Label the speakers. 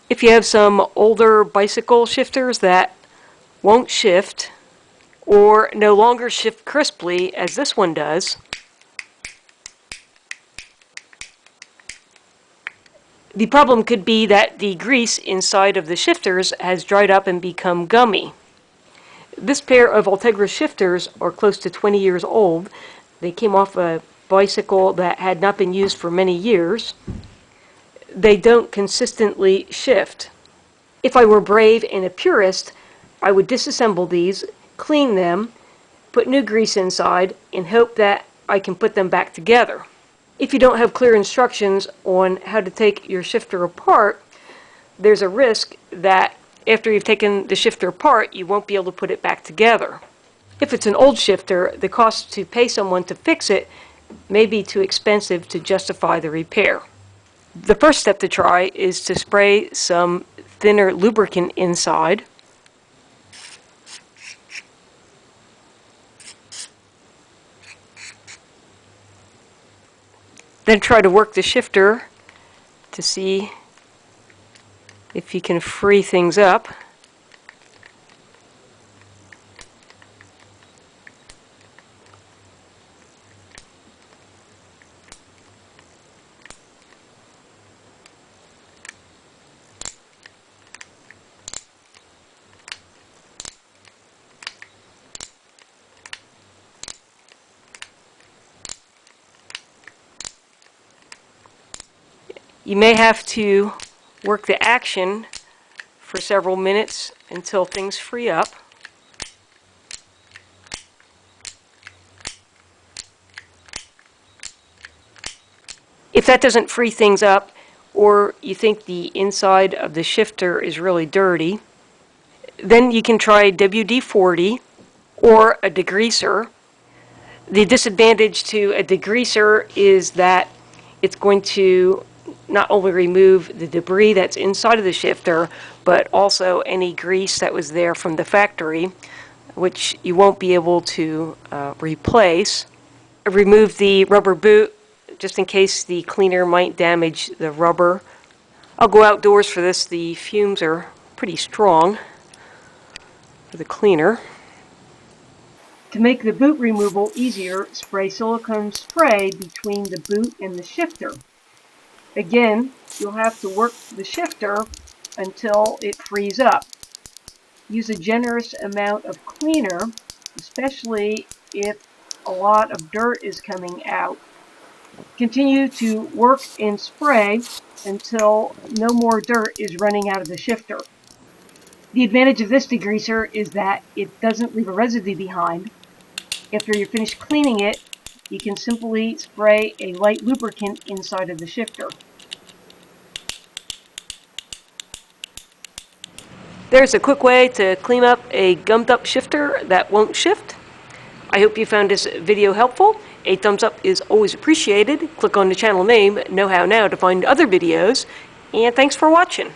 Speaker 1: If you have some older bicycle shifters that won't shift or no longer shift crisply as this one does, the problem could be that the grease inside of the shifters has dried up and become gummy. This pair of Ultegra shifters are close to 20 years old. They came off a bicycle that had not been used for many years. They don't consistently shift. If I were brave and a purist, I would disassemble these, clean them, put new grease inside, and hope that I can put them back together. If you don't have clear instructions on how to take your shifter apart, there's a risk that after you've taken the shifter apart, you won't be able to put it back together. If it's an old shifter, the cost to pay someone to fix it may be too expensive to justify the repair. The first step to try is to spray some thinner lubricant inside. Then try to work the shifter to see if you can free things up. You may have to work the action for several minutes until things free up. If that doesn't free things up, or you think the inside of the shifter is really dirty, then you can try WD-40 or a degreaser. The disadvantage to a degreaser is that it's going to not only remove the debris that's inside of the shifter, but also any grease that was there from the factory, which you won't be able to replace. Remove the rubber boot just in case the cleaner might damage the rubber. I'll go outdoors for this. The fumes are pretty strong for the cleaner. To make the boot removal easier, spray silicone spray between the boot and the shifter. Again, you'll have to work the shifter until it frees up. Use a generous amount of cleaner, especially if a lot of dirt is coming out. Continue to work and spray until no more dirt is running out of the shifter. The advantage of this degreaser is that it doesn't leave a residue behind. After you're finished cleaning it, you can simply spray a light lubricant inside of the shifter. There's a quick way to clean up a gummed up shifter that won't shift. I hope you found this video helpful. A thumbs up is always appreciated. Click on the channel name, Know How Now, to find other videos. And thanks for watching.